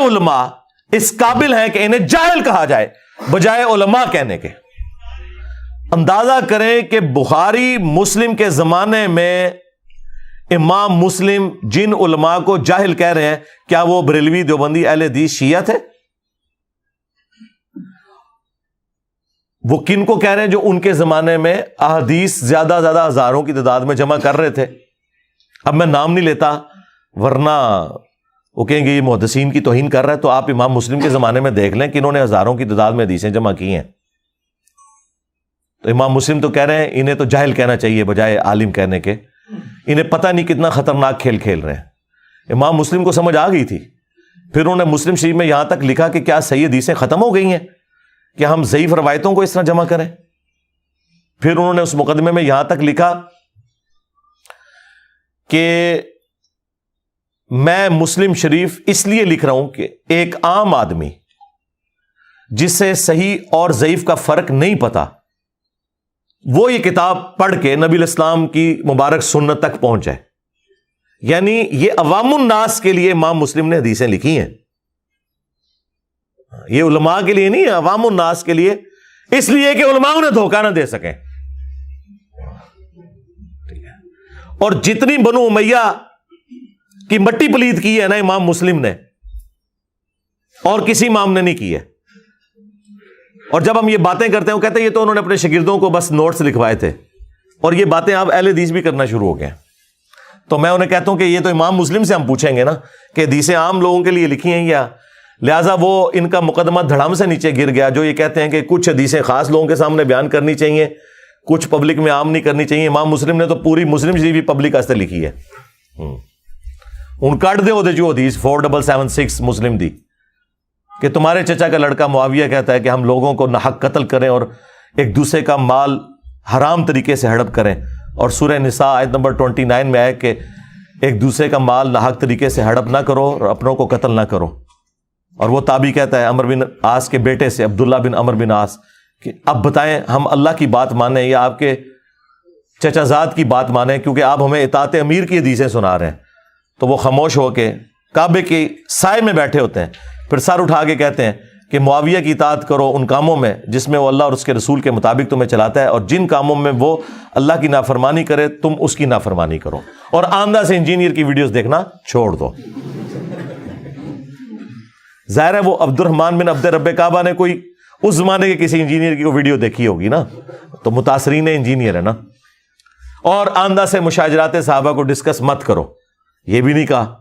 علماء اس قابل ہیں کہ انہیں جاہل کہا جائے بجائے علماء کہنے کے. اندازہ کریں کہ بخاری مسلم کے زمانے میں امام مسلم جن علماء کو جاہل کہہ رہے ہیں، کیا وہ بریلوی، دیوبندی، اہل حدیث، شیعہ تھے؟ وہ کن کو کہہ رہے ہیں جو ان کے زمانے میں احادیث زیادہ ہزاروں کی تعداد میں جمع کر رہے تھے. اب میں نام نہیں لیتا ورنہ وہ کہیں گے یہ محدثین کی توہین کر رہا ہے. تو آپ امام مسلم کے زمانے میں دیکھ لیں کہ انہوں نے ہزاروں کی تعداد میں حدیثیں جمع کی ہیں. تو امام مسلم تو کہہ رہے ہیں انہیں تو جاہل کہنا چاہیے بجائے عالم کہنے کے. انہیں پتہ نہیں کتنا خطرناک کھیل کھیل رہے ہیں. امام مسلم کو سمجھ آ گئی تھی. پھر انہوں نے مسلم شریف میں یہاں تک لکھا کہ کیا صحیح حدیثیں ختم ہو گئی ہیں کہ ہم ضعیف روایتوں کو اس طرح جمع کریں. پھر انہوں نے اس مقدمے میں یہاں تک لکھا کہ میں مسلم شریف اس لیے لکھ رہا ہوں کہ ایک عام آدمی جسے صحیح اور ضعیف کا فرق نہیں پتا، وہ یہ کتاب پڑھ کے نبی الاسلام کی مبارک سنت تک پہنچ جائے. یعنی یہ عوام الناس کے لیے امام مسلم نے حدیثیں لکھی ہیں، یہ علماء کے لیے نہیں، عوام الناس کے لیے، اس لیے کہ علماء انہیں دھوکہ نہ دے سکیں. اور جتنی بنو امیہ کی مٹی پلید کی ہے نا امام مسلم نے، اور کسی امام نے نہیں کی ہے. اور جب ہم یہ باتیں کرتے ہیں وہ کہتے ہیں یہ تو انہوں نے اپنے شاگردوں کو بس نوٹس لکھوائے تھے، اور یہ باتیں آپ اہل حدیث بھی کرنا شروع ہو گئے. تو میں انہیں کہتا ہوں کہ یہ تو امام مسلم سے ہم پوچھیں گے نا کہ حدیثیں عام لوگوں کے لیے لکھی ہیں یا، لہٰذا وہ ان کا مقدمہ دھڑام سے نیچے گر گیا جو یہ کہتے ہیں کہ کچھ حدیثیں خاص لوگوں کے سامنے بیان کرنی چاہیے، کچھ پبلک میں عام نہیں کرنی چاہیے. امام مسلم نے تو پوری مسلم شریف بھی پبلک واسطے لکھی ہے. ان کٹ دے ہوتے جو حدیث 4776 مسلم دی کہ تمہارے چچا کا لڑکا معاویہ کہتا ہے کہ ہم لوگوں کو ناحق قتل کریں اور ایک دوسرے کا مال حرام طریقے سے ہڑپ کریں. اور سورہ نساء آیت نمبر 29 میں آئے کہ ایک دوسرے کا مال ناحق طریقے سے ہڑپ نہ کرو اور اپنوں کو قتل نہ کرو. اور وہ تابعی کہتا ہے عمر بن عاص کے بیٹے سے، عبداللہ بن عمر بن عاص، کہ اب بتائیں ہم اللہ کی بات مانیں یا آپ کے چچا زاد کی بات مانیں، کیونکہ آپ ہمیں اطاعت امیر کی حدیثیں سنا رہے ہیں. تو وہ خاموش ہو کے کعبے کے سائے میں بیٹھے ہوتے ہیں، پھر سر اٹھا کے کہتے ہیں کہ معاویہ کی اطاعت کرو ان کاموں میں جس میں وہ اللہ اور اس کے رسول کے مطابق تمہیں چلاتا ہے، اور جن کاموں میں وہ اللہ کی نافرمانی کرے تم اس کی نافرمانی کرو، اور آندھا سے انجینئر کی ویڈیوز دیکھنا چھوڑ دو. ظاہر ہے وہ عبد الرحمن بن عبد رب کعبہ نے کوئی اس زمانے کے کسی انجینئر کی ویڈیو دیکھی ہوگی نا، تو متاثرین انجینئر ہے نا. اور آندھا سے مشاجرات صحابہ کو ڈسکس مت کرو، یہ بھی نہیں کہا،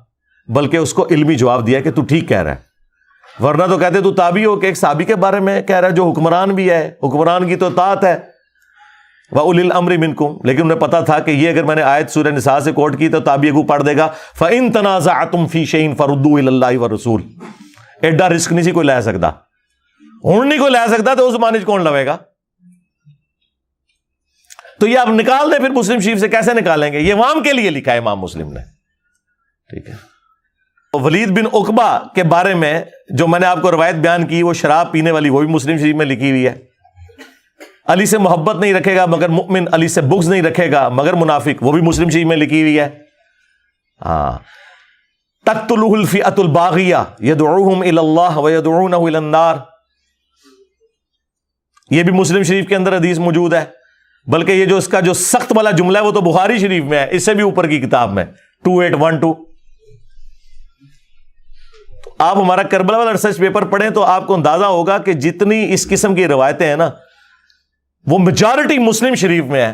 بلکہ اس کو علمی جواب دیا کہ تو ٹھیک کہہ رہا ہے. ورنہ تو کہتے تو تابعی ہو کہ ایک صحابی کے بارے میں کہہ رہا ہے جو حکمران بھی ہے، حکمران کی تو اطاعت ہے، وَأُولِي الْأَمْرِ مِنْكُمْ. لیکن انہیں پتا تھا کہ یہ اگر میں نے آیت سورہ نساء سے کوٹ کی تو تابعی کو پڑھ دے گا فَإِن تَنَازَعْتُمْ فِي شَيْءٍ فَرُدُّوهُ إِلَى اللَّهِ وَالرَّسُولِ. ایڈا رسک نہیں سی کوئی لے سکتا، ہوں نہیں کوئی لے سکتا تو اس زمانے کون لوے گا. تو یہ آپ نکال دیں، پھر مسلم شریف سے کیسے نکالیں گے؟ یہ عوام کے لیے لکھا ہے امام مسلم نے. ٹھیک ہے. ولید بن عقبہ کے بارے میں جو میں نے آپ کو روایت بیان کی، وہ شراب پینے والی، وہ بھی مسلم شریف میں لکھی ہوئی ہے. علی سے محبت نہیں رکھے گا مگر مؤمن، علی سے بغض نہیں رکھے گا مگر منافق، وہ بھی مسلم شریف میں لکھی ہوئی ہے. ہاں. تقتلہ الفئۃ الباغیہ یدعوہم الی اللہ ویدعونہ الی النار، یہ بھی مسلم شریف کے اندر حدیث موجود ہے. بلکہ یہ جو اس کا جو سخت والا جملہ ہے وہ تو بخاری شریف میں ہے، اس سے بھی اوپر کی کتاب میں 2812. تو آپ ہمارا کربلا والا ریسرچ پیپر پڑھیں تو آپ کو اندازہ ہوگا کہ جتنی اس قسم کی روایتیں ہیں نا وہ میجارٹی مسلم شریف میں ہے.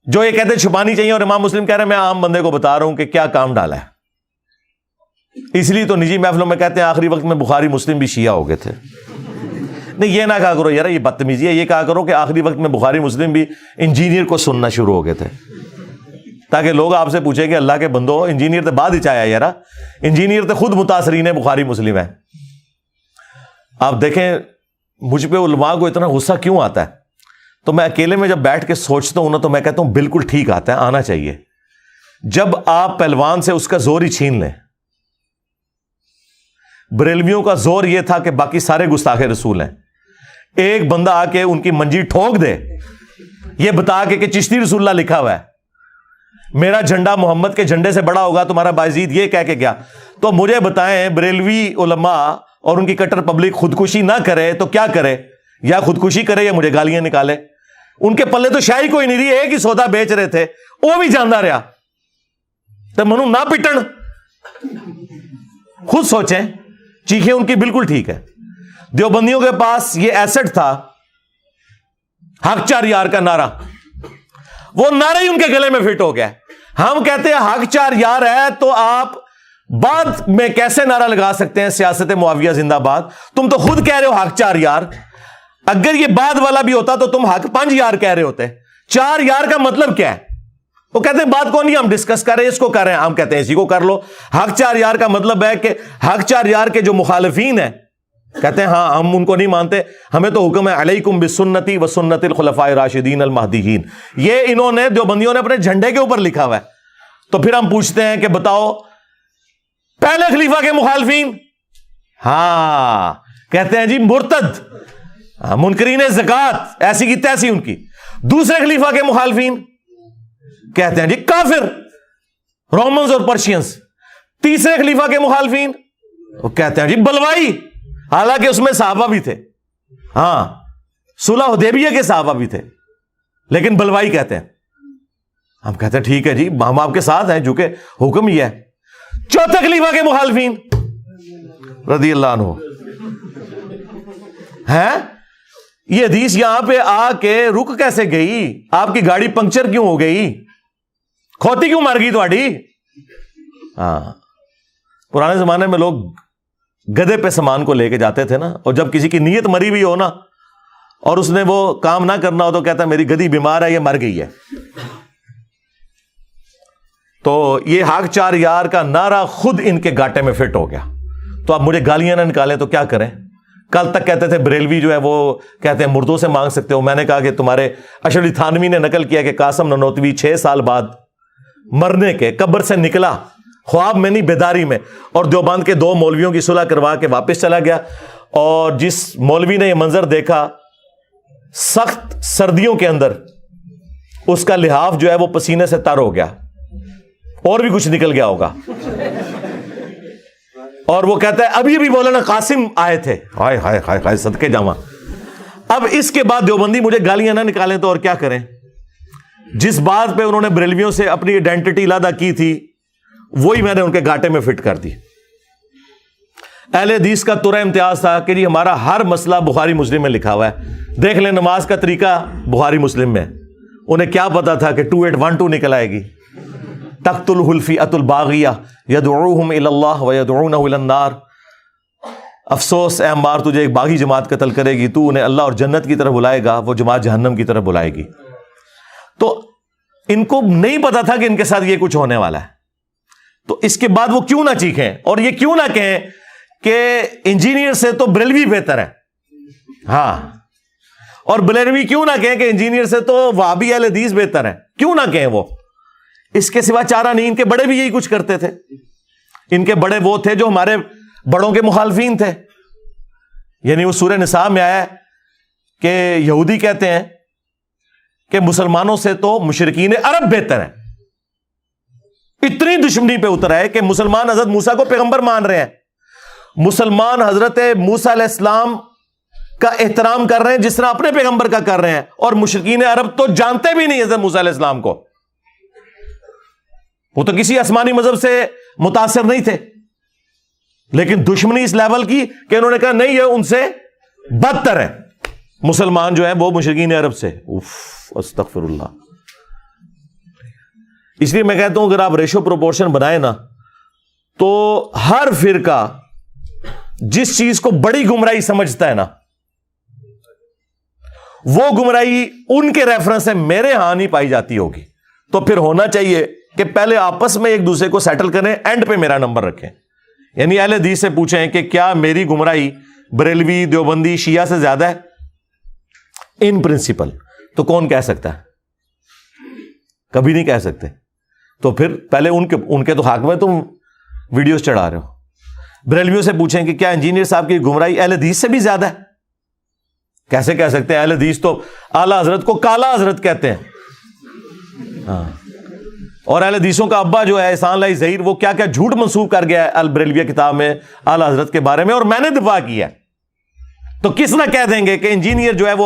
جو یہ کہتے ہیں چھپانی چاہیے، اور امام مسلم کہہ رہے ہیں میں عام بندے کو بتا رہا ہوں کہ کیا کام ڈالا ہے. اس لیے تو نجی محفلوں میں کہتے ہیں آخری وقت میں بخاری مسلم بھی شیعہ ہو گئے تھے. نہیں، یہ نہ کہا کرو یار، یہ بدتمیزی ہے. یہ کہا کرو کہ آخری وقت میں بخاری مسلم بھی انجینئر کو سننا شروع ہو گئے تھے، تاکہ لوگ آپ سے پوچھیں کہ اللہ کے بندو انجینئر تو بعد ہی چاہیا یار، انجینئر تو خود متاثرین ہے بخاری مسلم ہے. آپ دیکھیں مجھ پہ علماء کو اتنا غصہ کیوں آتا ہے، تو میں اکیلے میں جب بیٹھ کے سوچتا ہوں نا تو میں کہتا ہوں بالکل ٹھیک آتا ہے، آنا چاہیے. جب آپ پہلوان سے اس کا زور ہی چھین لیں. بریلویوں کا زور یہ تھا کہ باقی سارے گستاخ رسول ہیں، ایک بندہ آ کے ان کی منجی ٹھوک دے یہ بتا کے کہ چشتی رسول اللہ لکھا ہوا ہے، میرا جھنڈا محمد کے جھنڈے سے بڑا ہوگا, تمہارا بایزید یہ کہہ کے گیا. تو مجھے بتائیں بریلوی علماء اور ان کی کٹر پبلک خودکشی نہ کرے تو کیا کرے؟ یا خودکشی کرے یا مجھے گالیاں نکالے. ان کے پلے تو شاہی کوئی نہیں رہی, ایک ہی سودا بیچ رہے تھے, وہ بھی جاندا رہا. تو منو نہ پٹن, خود سوچیں. چیخیں ان کی بالکل ٹھیک ہے. دیوبندیوں کے پاس یہ ایسٹ تھا, حق چار یار کا نعرہ, وہ نعرہ ہی ان کے گلے میں فٹ ہو گیا. ہم کہتے ہیں حق چار یار ہے, تو آپ بعد میں کیسے نعرہ لگا سکتے ہیں سیاست معاویہ زندہ باد؟ تم تو خود کہہ رہے ہو حق چار یار. اگر یہ بعد والا بھی ہوتا تو تم حق 5 یار کہہ رہے ہوتے. 4 یار کا مطلب کیا ہے؟ وہ کہتے ہیں بات کو نہیں ہم ڈسکس کر رہے ہیں, اس کو کر رہے ہیں. ہم کہتے ہیں اسی کو کر لو. حق 4 یار کا مطلب ہے کہ حق 4 یار کے جو مخالفین ہیں کہتے ہیں ہاں ہم ان کو نہیں مانتے, ہمیں تو حکم ہے علیکم بسنتی و سنت الخلفاء الراشدین المہدیین. یہ انہوں نے دیوبندیوں نے اپنے جھنڈے کے اوپر لکھا ہوا ہے. تو پھر ہم پوچھتے ہیں کہ بتاؤ پہلے خلیفہ کے مخالفین, ہاں کہتے ہیں جی مرتد, منکرین زکات, ایسی کی تیسی ان کی. دوسرے خلیفہ کے مخالفین کہتے ہیں جی کافر, رومنز اور پرشینز. تیسرے خلیفہ کے مخالفین وہ کہتے ہیں جی بلوائی, حالانکہ اس میں صحابہ بھی تھے, ہاں صلح حدیبیہ کے صحابہ بھی تھے, لیکن بلوائی کہتے ہیں. ہم کہتے ہیں ٹھیک ہے جی ہم آپ کے ساتھ ہیں, جو کہ حکم ہی ہے. چوتھے خلیفہ کے مخالفین رضی اللہ عنہ ہیں, یہ حدیث یہاں پہ آ کے رک کیسے گئی؟ آپ کی گاڑی پنکچر کیوں ہو گئی؟ کھوتی کیوں مر گئی تھوڑی؟ ہاں پرانے زمانے میں لوگ گدے پہ سامان کو لے کے جاتے تھے نا, اور جب کسی کی نیت مری ہوئی ہو نا اور اس نے وہ کام نہ کرنا ہو تو کہتا ہے میری گدی بیمار ہے, یہ مر گئی ہے. تو یہ حق 4 یار کا نعرہ خود ان کے گاٹے میں فٹ ہو گیا. تو آپ مجھے گالیاں نہ نکالیں تو کیا کریں؟ کل تک کہتے تھے بریلوی جو ہے وہ کہتے ہیں مردوں سے مانگ سکتے ہو. میں نے کہا کہ تمہارے اشرف علی تھانوی نے نقل کیا کہ قاسم نانوتوی 6 سال بعد مرنے کے قبر سے نکلا, خواب میں نہیں بیداری میں, اور دیوبند کے 2 مولویوں کی صلح کروا کے واپس چلا گیا. اور جس مولوی نے یہ منظر دیکھا, سخت سردیوں کے اندر اس کا لحاف جو ہے وہ پسینے سے تر ہو گیا, اور بھی کچھ نکل گیا ہوگا. اور وہ کہتا ہے ابھی ابھی مولانا قاسم آئے تھے, ہائے ہائے ہائے ہائے صدقے جاواں. اب اس کے بعد دیوبندی مجھے گالیاں نہ نکالیں تو اور کیا کریں؟ جس بات پہ انہوں نے بریلویوں سے اپنی آئیڈینٹی علیحدہ کی تھی وہی میں نے ان کے گاٹے میں فٹ کر دی. اہل حدیث کا ترا امتیاز تھا کہ جی ہمارا ہر مسئلہ بخاری مسلم میں لکھا ہوا ہے. دیکھ لیں نماز کا طریقہ بخاری مسلم میں. انہیں کیا پتا تھا کہ 2812 نکل آئے گی. تقتلہ الفئۃ الباغیہ یدعوہم الی اللہ ویدعونہ الی النار. افسوس اے عمار, تجھے ایک باغی جماعت قتل کرے گی, تو انہیں اللہ اور جنت کی طرف بلائے گا, وہ جماعت جہنم کی طرف بلائے گی. تو ان کو نہیں پتا تھا کہ ان کے ساتھ یہ کچھ ہونے والا ہے. تو اس کے بعد وہ کیوں نہ چیخیں اور یہ کیوں نہ کہیں کہ انجینئر سے تو بریلوی بہتر ہے, ہاں, اور بریلوی کیوں نہ کہیں کہ انجینئر سے تو وہابی اہل حدیث بہتر ہے, کیوں نہ کہیں؟ وہ اس کے سوا چارہ نہیں. ان کے بڑے بھی یہی کچھ کرتے تھے. ان کے بڑے وہ تھے جو ہمارے بڑوں کے مخالفین تھے. یعنی وہ سورہ نساء میں آیا کہ یہودی کہتے ہیں کہ مسلمانوں سے تو مشرکین عرب بہتر ہیں. اتنی دشمنی پہ اتر ہے کہ مسلمان حضرت موسیٰ کو پیغمبر مان رہے ہیں, مسلمان حضرت موسیٰ علیہ السلام کا احترام کر رہے ہیں جس طرح اپنے پیغمبر کا کر رہے ہیں, اور مشرکین عرب تو جانتے بھی نہیں حضرت موسیٰ علیہ السلام کو. وہ تو کسی آسمانی مذہب سے متاثر نہیں تھے, لیکن دشمنی اس لیول کی کہ انہوں نے کہا نہیں یہ ان سے بدتر ہے مسلمان جو ہے وہ مشرکین عرب سے. استغفر اللہ. اس لیے میں کہتا ہوں اگر آپ ریشو پروپورشن بنائیں نا تو ہر فرقہ جس چیز کو بڑی گمراہی سمجھتا ہے نا وہ گمراہی ان کے ریفرنس سے میرے ہاں نہیں پائی جاتی ہوگی. تو پھر ہونا چاہیے کہ پہلے آپس میں ایک دوسرے کو سیٹل کریں, اینڈ پہ میرا نمبر رکھیں. یعنی اہل حدیث سے پوچھیں کہ کیا میری گمراہی بریلوی دیوبندی شیعہ سے زیادہ ہے ان پرنسپل؟ تو کون کہہ سکتا ہے؟ کبھی نہیں کہہ سکتے. تو پھر پہلے ان کے تو حق میں تم ویڈیوز چڑھا رہے ہو. بریلویوں سے پوچھیں کہ کیا انجینئر صاحب کی گمراہی اہل حدیث سے بھی زیادہ ہے؟ کیسے کہہ سکتے ہیں؟ اہل حدیث تو اعلیٰ حضرت کو کالا حضرت کہتے ہیں, ہاں, اور اہل حدیثوں کا ابا جو ہے احسان اللہ ظہیر، وہ کیا کیا جھوٹ منسوب کر گیا ہے البریلویہ کتاب میں اعلی حضرت کے بارے میں، اور میں نے دفاع کیا ہے۔ تو کس نہ کہہ دیں گے کہ انجینئر جو ہے وہ